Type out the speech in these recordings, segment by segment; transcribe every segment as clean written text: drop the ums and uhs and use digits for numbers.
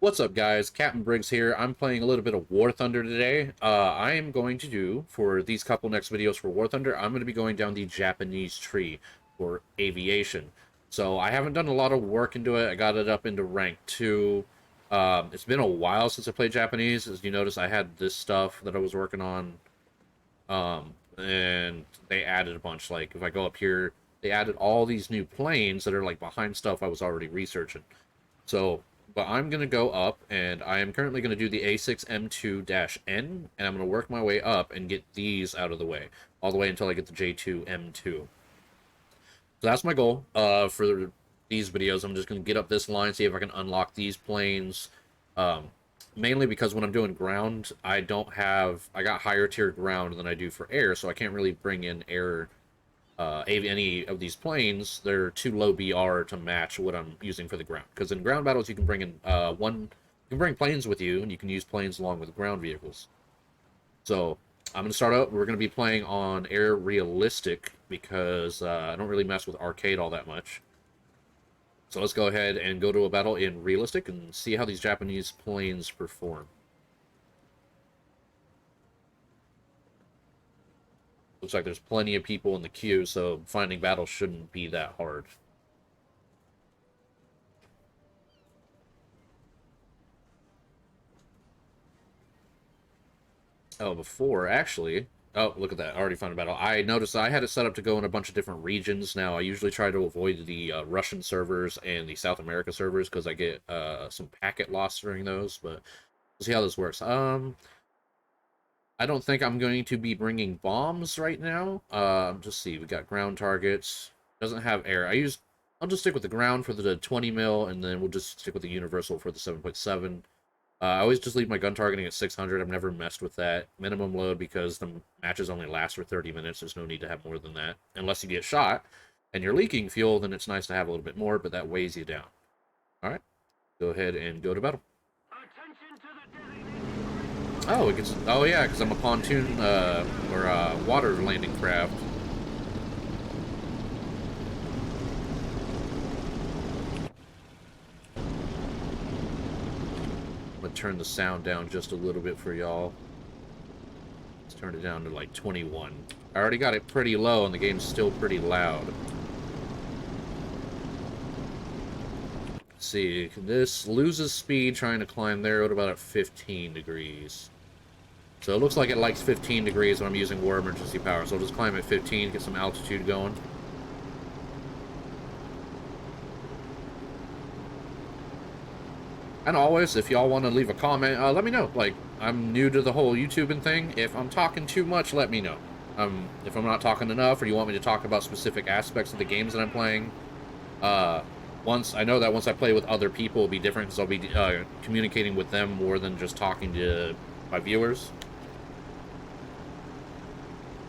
What's up, guys? Captain Briggs here. I'm playing a little bit of War Thunder today. I am going to do, for these couple next videos for War Thunder, I'm going to be going down the Japanese tree for aviation. So I haven't done a lot of work into it. I got it up into rank 2. It's been a while since I played Japanese. As you notice, I had this stuff that I was working on, and they added a bunch. Like, if I go up here, they added all these new planes that are, like, behind stuff I was already researching. So, but I'm going to go up, and I am currently going to do the A6M2-N, and I'm going to work my way up and get these out of the way, all the way until I get the J2M2. So that's my goal for these videos. I'm just going to get up this line, see if I can unlock these planes, mainly because when I'm doing ground, I got higher tier ground than I do for air, so I can't really bring in air any of these planes. They're too low BR to match what I'm using for the ground. Because in ground battles, you can bring in you can bring planes with you, and you can use planes along with ground vehicles. So I'm gonna start out. We're gonna be playing on air realistic because I don't really mess with arcade all that much. So let's go ahead and go to a battle in realistic and see how these Japanese planes perform. Looks like there's plenty of people in the queue, so finding battles shouldn't be that hard. Oh, before, actually... Oh, look at that. I already found a battle. I noticed I had it set up to go in a bunch of different regions. Now, I usually try to avoid the Russian servers and the South America servers because I get some packet loss during those, but we'll see how this works. I don't think I'm going to be bringing bombs right now. Just see. We got ground targets. Doesn't have air. I'll just stick with the ground for the 20 mil, and then we'll just stick with the universal for the 7.7. I always just leave my gun targeting at 600. I've never messed with that. Minimum load because the matches only last for 30 minutes. There's no need to have more than that. Unless you get shot and you're leaking fuel, then it's nice to have a little bit more, but that weighs you down. Alright. Go ahead and go to battle. Oh, it gets... Oh, yeah, because I'm a pontoon, or water landing craft. I'm gonna turn the sound down just a little bit for y'all. Let's turn it down to, like, 21. I already got it pretty low, and the game's still pretty loud. Let's see, this loses speed trying to climb there at about 15 degrees. So it looks like it likes 15 degrees when I'm using war emergency power. So I'll just climb at 15, get some altitude going. And always, if y'all want to leave a comment, let me know. Like, I'm new to the whole YouTubing thing. If I'm talking too much, let me know. If I'm not talking enough, or you want me to talk about specific aspects of the games that I'm playing, I know that once I play with other people, it'll be different because I'll be communicating with them more than just talking to my viewers.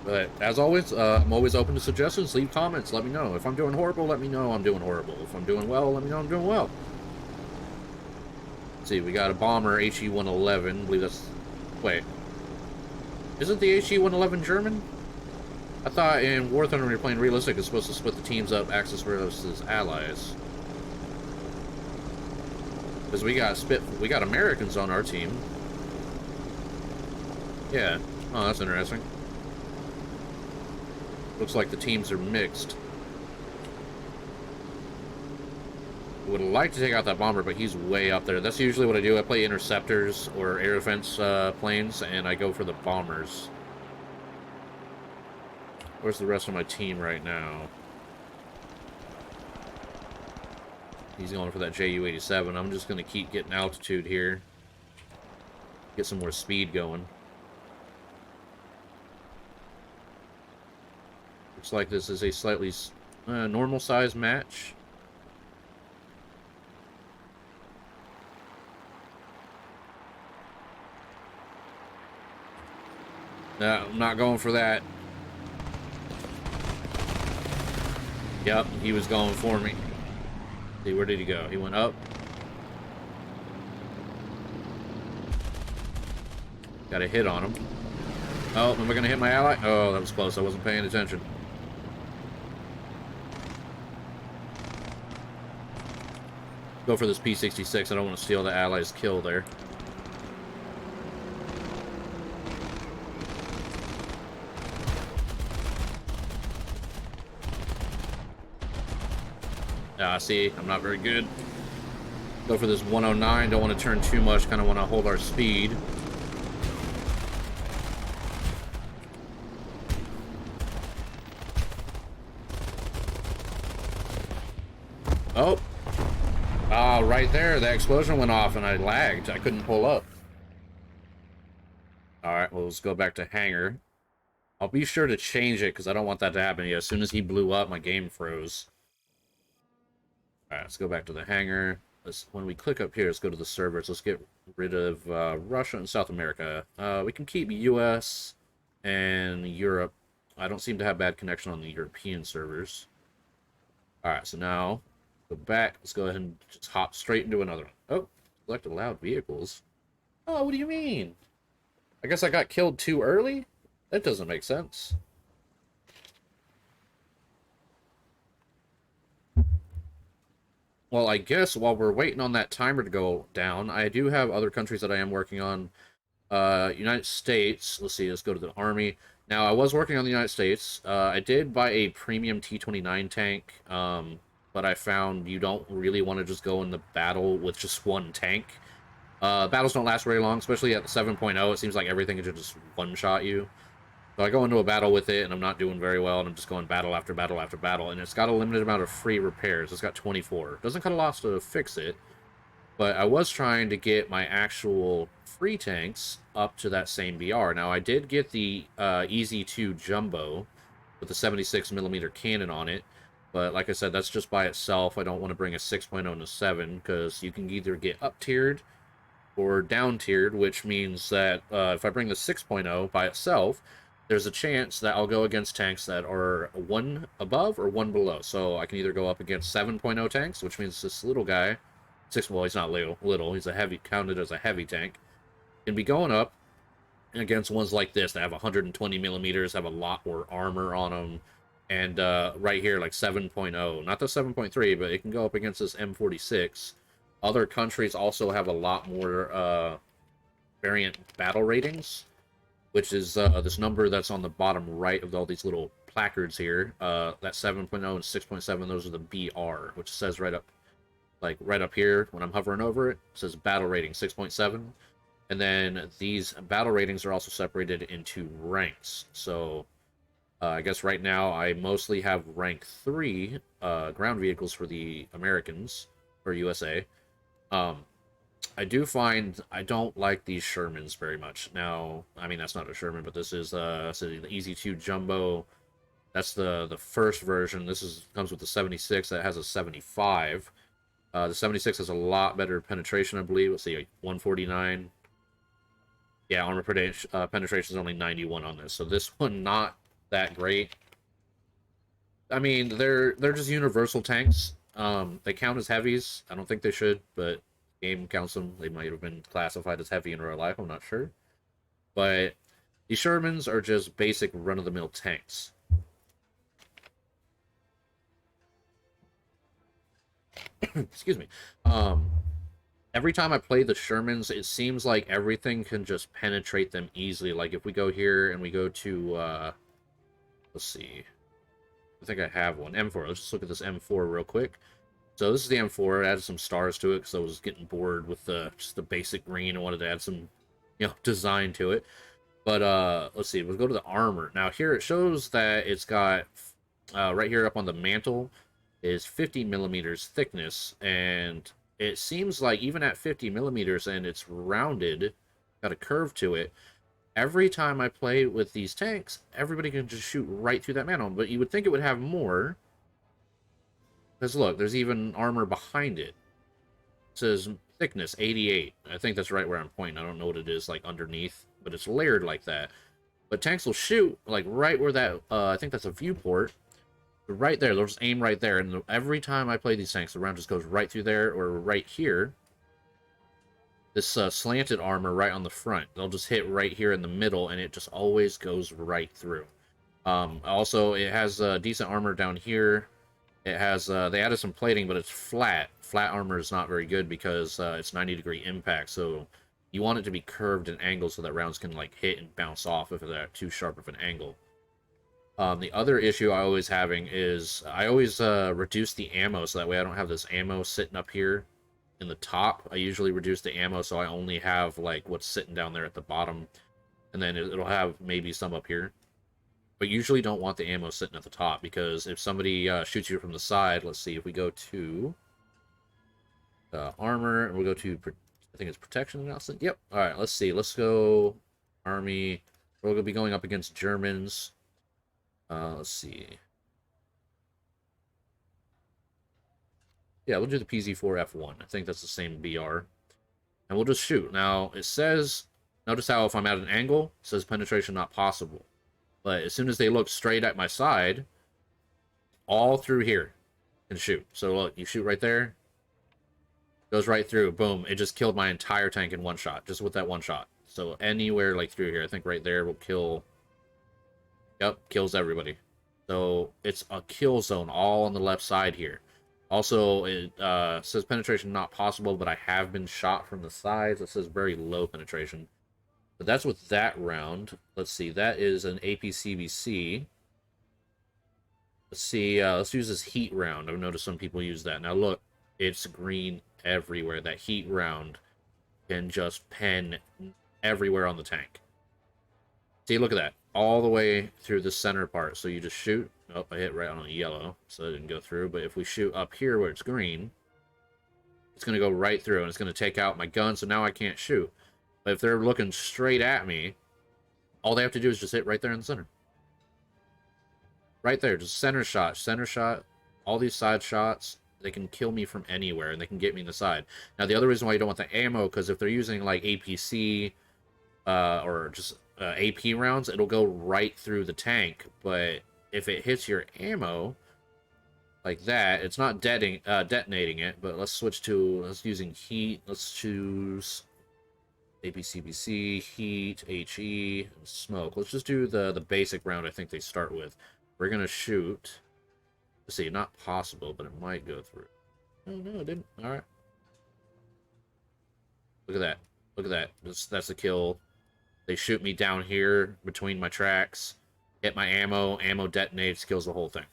But, as always, I'm always open to suggestions. Leave comments. Let me know. If I'm doing horrible, let me know I'm doing horrible. If I'm doing well, let me know I'm doing well. Let's see, we got a bomber, HE-111. I believe that's... Wait. Isn't the HE-111 German? I thought in War Thunder when you're playing realistic, it's supposed to split the teams up, Axis versus Allies. Because we got Americans on our team. Yeah. Oh, that's interesting. Looks like the teams are mixed. Would like to take out that bomber, but he's way up there. That's usually what I do. I play interceptors or air defense planes, and I go for the bombers. Where's the rest of my team right now? He's going for that Ju-87. I'm just going to keep getting altitude here. Get some more speed going. Looks like this is a slightly normal size match. No, I'm not going for that. Yep, he was going for me. See, where did he go? He went up. Got a hit on him. Oh, am I going to hit my ally? Oh, that was close. I wasn't paying attention. Go for this P-66. I don't want to steal the Allies' kill there. See, I'm not very good. Go for this 109. Don't want to turn too much. Kind of want to hold our speed. Oh. Ah, right there. The explosion went off and I lagged. I couldn't pull up. Alright, well, let's go back to hangar. I'll be sure to change it because I don't want that to happen. Yeah, as soon as he blew up, my game froze. Alright, let's go back to the hangar. When we click up here, let's go to the servers. Let's get rid of Russia and South America. We can keep US and Europe. I don't seem to have bad connection on the European servers. Alright, so now, go back. Let's go ahead and just hop straight into another one. Oh, select allowed vehicles. Oh, what do you mean? I guess I got killed too early? That doesn't make sense. Well, I guess while we're waiting on that timer to go down, I do have other countries that I am working on. United States. Let's see, let's go to the Army. Now, I was working on the United States. I did buy a premium T-29 tank, but I found you don't really want to just go in the battle with just one tank. Battles don't last very long, especially at the 7.0. It seems like everything can just one-shot you. So I go into a battle with it, and I'm not doing very well, and I'm just going battle after battle after battle, and it's got a limited amount of free repairs. It's got 24. Doesn't cut a lot to fix it, but I was trying to get my actual free tanks up to that same BR. Now, I did get the EZ2 Jumbo with the 76mm cannon on it, but like I said, that's just by itself. I don't want to bring a 6.0 to 7, because you can either get up-tiered or down-tiered, which means that if I bring the 6.0 by itself, there's a chance that I'll go against tanks that are one above or one below. So I can either go up against 7.0 tanks, which means this little guy, well, he's not little, he's a heavy, counted as a heavy tank, can be going up against ones like this that have 120 millimeters, have a lot more armor on them, and right here, like 7.0, not the 7.3, but it can go up against this M46. Other countries also have a lot more variant battle ratings, which is this number that's on the bottom right of all these little placards here. That 7.0 and 6.7, those are the BR, which says right up, like right up here when I'm hovering over it, it says battle rating 6.7. And then these battle ratings are also separated into ranks. So I guess right now I mostly have rank 3 ground vehicles for the Americans, or USA. I do find I don't like these Shermans very much. Now, I mean, that's not a Sherman, but this is so the EZ2 Jumbo. That's the first version. This comes with the 76 that has a 75. The 76 has a lot better penetration, I believe. Let's see, 149. Yeah, armor penetration is only 91 on this. So this one, not that great. I mean, they're just universal tanks. They count as heavies. I don't think they should, but game counts them. They might have been classified as heavy in real life. I'm not sure. But the Shermans are just basic run-of-the-mill tanks. Excuse me. Every time I play the Shermans, it seems like everything can just penetrate them easily. Like if we go here and we go to, let's see. I think I have one. M4. Let's just look at this M4 real quick. So this is the M4. I added some stars to it because I was getting bored with just the basic green. I wanted to add some, design to it. But let's see. We'll go to the armor. Now here it shows that it's got right here up on the mantle is 50 millimeters thickness, and it seems like even at 50 millimeters and it's rounded, got a curve to it. Every time I play with these tanks, everybody can just shoot right through that mantle. But you would think it would have more. Because look, there's even armor behind it. It says thickness 88. I think that's right where I'm pointing. I don't know what it is like underneath, but it's layered like that. But tanks will shoot like right where that, I think that's a viewport. Right there, they'll just aim right there. And every time I play these tanks, the round just goes right through there or right here. This slanted armor right on the front. They'll just hit right here in the middle, and it just always goes right through. Also, it has decent armor down here. It has they added some plating, but it's flat. Flat armor is not very good because it's 90-degree impact. So you want it to be curved and angled so that rounds can like hit and bounce off if they're too sharp of an angle. The other issue I always having is I always reduce the ammo so that way I don't have this ammo sitting up here in the top. I usually reduce the ammo so I only have like what's sitting down there at the bottom, and then it'll have maybe some up here. But usually don't want the ammo sitting at the top because if somebody shoots you from the side, let's see, if we go to armor and we'll go to, I think it's protection announcement. Yep. All right, let's see. Let's go army. We're going to be going up against Germans. Let's see. Yeah, we'll do the PZ4F1. I think that's the same BR. And we'll just shoot. Now, it says, notice how if I'm at an angle, it says penetration not possible. But as soon as they look straight at my side, all through here, and shoot. So look, you shoot right there, goes right through, boom. It just killed my entire tank in one shot, just with that one shot. So anywhere like through here, I think right there will kill. Yep, kills everybody. So it's a kill zone all on the left side here. Also, it says penetration not possible, but I have been shot from the sides. It says very low penetration. But that's with that round. Let's see, that is an APCBC. Let's see, let's use this heat round. I've noticed some people use that. Now look, it's green everywhere. That heat round can just pen everywhere on the tank. See, look at that. All the way through the center part. So you just shoot. Oh, I hit right on yellow, so it didn't go through. But if we shoot up here where it's green, it's going to go right through, and it's going to take out my gun, so now I can't shoot. But if they're looking straight at me, all they have to do is just hit right there in the center. Right there, just center shot, all these side shots, they can kill me from anywhere, and they can get me in the side. Now, the other reason why you don't want the ammo, because if they're using, like, APC, or just AP rounds, it'll go right through the tank, but if it hits your ammo, like that, it's not detonating it, but let's switch to, let's using heat, let's choose APCBC, heat, HE, and smoke. Let's just do the basic round I think they start with. We're going to shoot. Let's see, not possible, but it might go through. Oh, no, it didn't. All right. Look at that. Look at that. That's a kill. They shoot me down here between my tracks. Hit my ammo. Ammo detonates, kills the whole thing.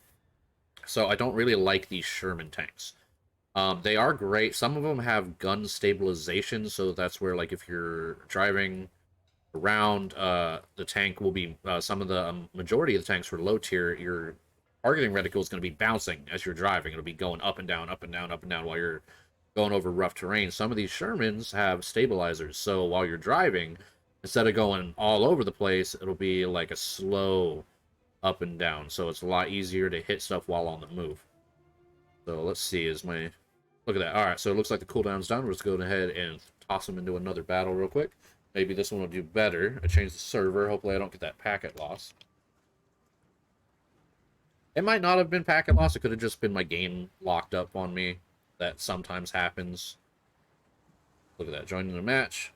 So I don't really like these Sherman tanks. They are great. Some of them have gun stabilization, so that's where, like, if you're driving around, the tank will be, some of the majority of the tanks for low tier, your targeting reticle is going to be bouncing as you're driving. It'll be going up and down, up and down, up and down while you're going over rough terrain. Some of these Shermans have stabilizers, so while you're driving, instead of going all over the place, it'll be like a slow up and down, so it's a lot easier to hit stuff while on the move. So let's see, look at that. Alright, so it looks like the cooldown's done. We're just going ahead and toss them into another battle real quick. Maybe this one will do better. I changed the server. Hopefully I don't get that packet loss. It might not have been packet loss. It could have just been my game locked up on me. That sometimes happens. Look at that. Joining the match.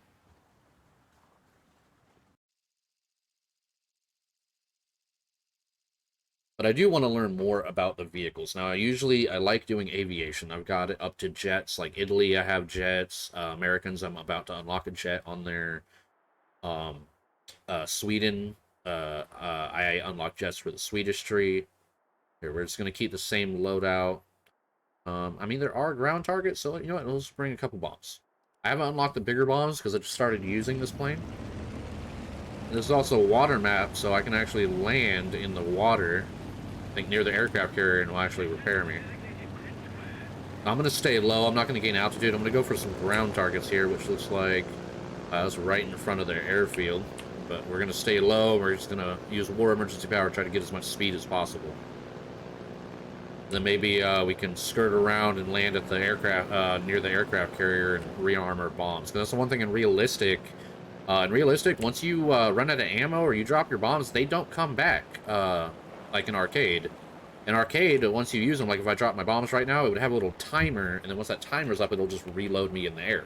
But I do want to learn more about the vehicles. Now, I like doing aviation. I've got it up to jets. Like Italy, I have jets. Americans, I'm about to unlock a jet on there. Sweden, I unlock jets for the Swedish tree. Here, we're just going to keep the same loadout. I mean, there are ground targets, so you know what? Let's bring a couple bombs. I haven't unlocked the bigger bombs because I just started using this plane. There's also a water map, so I can actually land in the water, I think near the aircraft carrier, and will actually repair me. I'm going to stay low. I'm not going to gain altitude. I'm going to go for some ground targets here, which looks like it's right in front of their airfield. But we're going to stay low. We're just going to use war emergency power, try to get as much speed as possible. Then maybe we can skirt around and land at the aircraft, near the aircraft carrier and rearm our bombs. Because that's the one thing in realistic. Once you run out of ammo or you drop your bombs, they don't come back, like in arcade. In arcade, once you use them, like if I drop my bombs right now, it would have a little timer, and then once that timer's up, it'll just reload me in the air.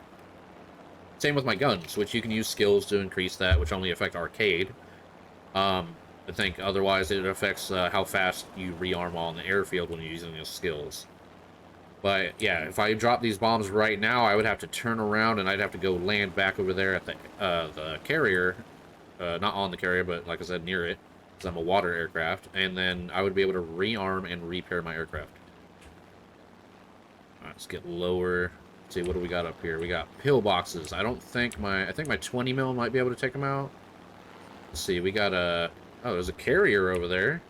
Same with my guns, which you can use skills to increase that, which only affect arcade. I think otherwise it affects how fast you rearm on the airfield when you're using those skills. But yeah, if I drop these bombs right now, I would have to turn around and I'd have to go land back over there at the carrier. Not on the carrier, but like I said, near it, because I'm a water aircraft. And then I would be able to rearm and repair my aircraft. Alright, let's get lower. Let's see, what do we got up here? We got pillboxes. I think my 20 mil might be able to take them out. Let's see, we got a... Oh, there's a carrier over there.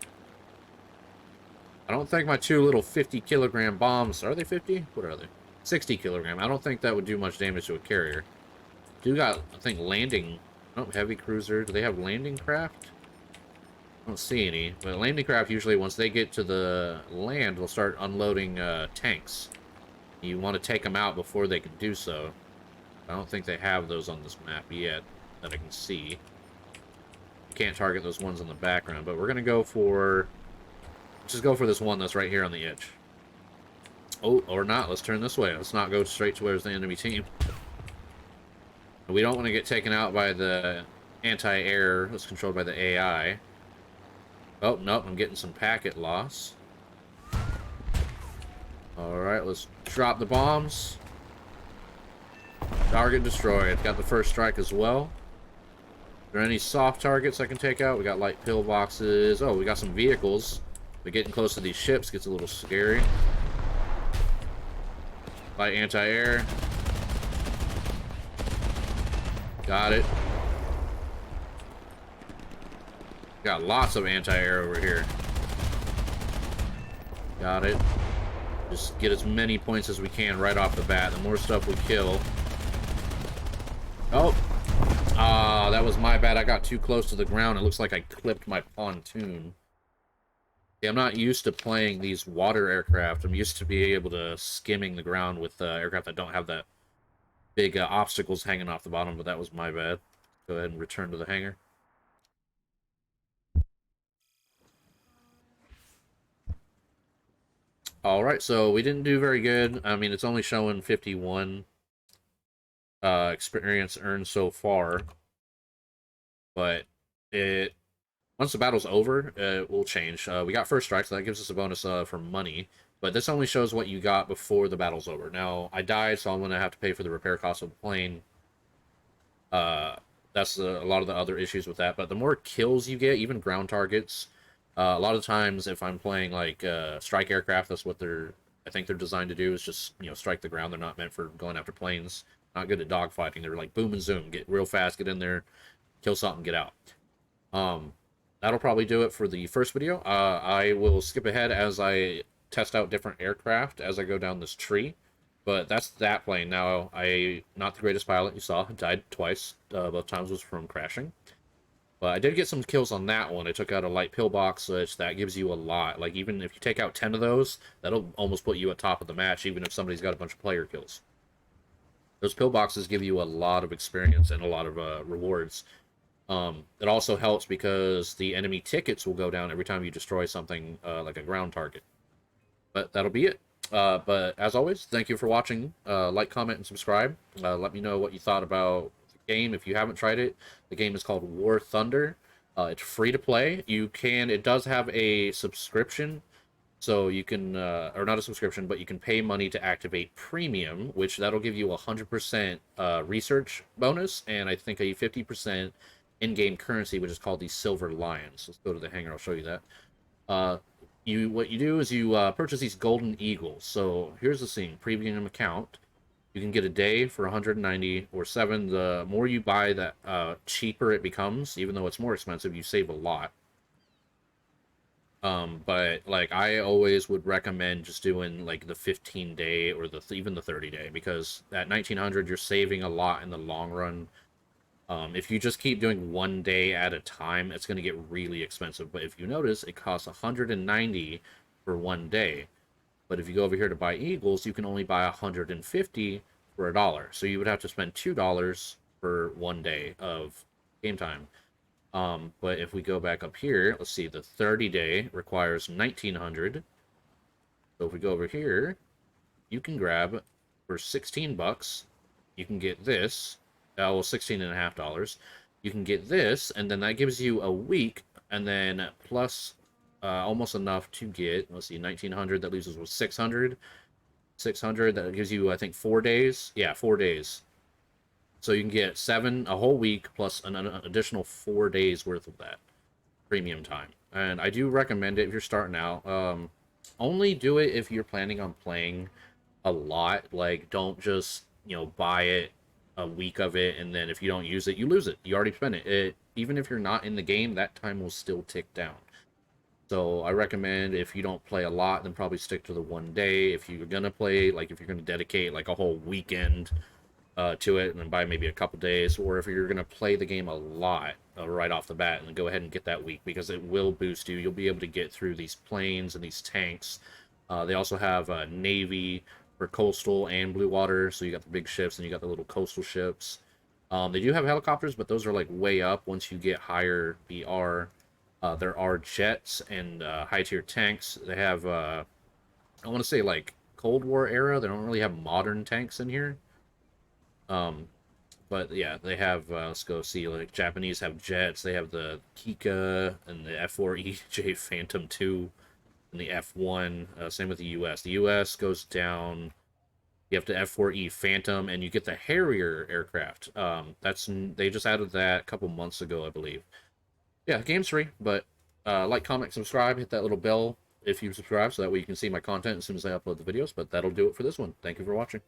I don't think my two little 50-kilogram bombs... Are they 50? What are they? 60 kilogram. I don't think that would do much damage to a carrier. Do got, I think, landing... Oh, heavy cruiser. Do they have landing craft? I don't see any. But landing craft, usually, once they get to the land, they'll start unloading tanks. You want to take them out before they can do so. I don't think they have those on this map yet that I can see. You can't target those ones in the background, but we're going to go for... Just go for this one that's right here on the edge. Oh, or not. Let's turn this way. Let's not go straight to where's the enemy team. We don't want to get taken out by the anti-air that's controlled by the AI. Oh, nope. I'm getting some packet loss. Alright, let's drop the bombs. Target destroyed. Got the first strike as well. Are there any soft targets I can take out? We got light pillboxes. Oh, we got some vehicles. But getting close to these ships gets a little scary. Light anti-air. Got it. Got lots of anti-air over here. Got it. Just get as many points as we can right off the bat. The more stuff we kill. Oh! Ah, that was my bad. I got too close to the ground. It looks like I clipped my pontoon. Yeah, I'm not used to playing these water aircraft. I'm used to being able to skimming the ground with aircraft that don't have that big obstacles hanging off the bottom, but that was my bad. Go ahead and return to the hangar. Alright, so we didn't do very good. I mean, it's only showing 51 experience earned so far. But once the battle's over, it will change. We got first strike, so that gives us a bonus for money. But this only shows what you got before the battle's over. Now, I died, so I'm going to have to pay for the repair cost of the plane. That's a lot of the other issues with that. But the more kills you get, even ground targets, a lot of times if I'm playing like strike aircraft, that's what I think they're designed to do, is just, strike the ground. They're not meant for going after planes. Not good at dogfighting. They're like boom and zoom. Get real fast, get in there, kill something, get out. That'll probably do it for the first video. I will skip ahead as I test out different aircraft as I go down this tree. But that's that plane. Now, not the greatest pilot you saw. Died twice. Both times was from crashing. But I did get some kills on that one. I took out a light pillbox, which that gives you a lot. Like, even if you take out 10 of those, that'll almost put you at top of the match, even if somebody's got a bunch of player kills. Those pillboxes give you a lot of experience and a lot of rewards. It also helps because the enemy tickets will go down every time you destroy something like a ground target. But that'll be it. But as always, thank you for watching. Like, comment, and subscribe. Let me know what you thought about the game. If you haven't tried it, the game is called WarThunder. It's free to play. It does have a subscription. So you can, or not a subscription, but you can pay money to activate premium, which that'll give you a 100% research bonus, and I think a 50% in-game currency, which is called the Silver Lions. Let's go to the hangar, I'll show you that. What you do is you purchase these golden eagles. So here's the scene, premium account. You can get a day for 190 or 7. The more you buy, that cheaper it becomes. Even though it's more expensive, you save a lot. But like I always would recommend just doing like the 15-day or even the 30-day, because at 1900 you're saving a lot in the long run. If you just keep doing 1 day at a time, it's going to get really expensive. But if you notice, it costs 190 for 1 day. But if you go over here to buy eagles, you can only buy 150 for $1. So you would have to spend $2 for 1 day of game time. But if we go back up here, let's see, the 30-day requires 1900. So if we go over here, you can grab for 16 bucks, you can get this. Well, $16.50. You can get this, and then that gives you a week and then plus almost enough to get, let's see, 1900. That leaves us with 600. 600, that gives you, I think, 4 days. Yeah, 4 days. So you can get a whole week plus an additional 4 days worth of that premium time. And I do recommend it if you're starting out. Only do it if you're planning on playing a lot. Like, don't just, buy it, a week of it, and then if you don't use it, you lose it. You already spent it. Even if you're not in the game, that time will still tick down. So I recommend, if you don't play a lot, then probably stick to the 1 day. If you're gonna play, like if you're gonna dedicate like a whole weekend to it, and then buy maybe a couple days, or if you're gonna play the game a lot right off the bat, and go ahead and get that week, because it will boost you. You'll be able to get through these planes and these tanks. They also have Navy for coastal and blue water, so you got the big ships and you got the little coastal ships. They do have helicopters, but those are like way up once you get higher BR. There are jets and high tier tanks. They have, I want to say, like Cold War era. They don't really have modern tanks in here. Um, but yeah, they have. Let's go see. Like Japanese have jets. They have the Kika and the F4EJ Phantom 2 and the F1. Same with the US. The US goes down. You have the F4E Phantom, and you get the Harrier aircraft. They just added that a couple months ago, I believe. Yeah, game's free, but like, comment, subscribe, hit that little bell if you subscribe, so that way you can see my content as soon as I upload the videos. But that'll do it for this one. Thank you for watching.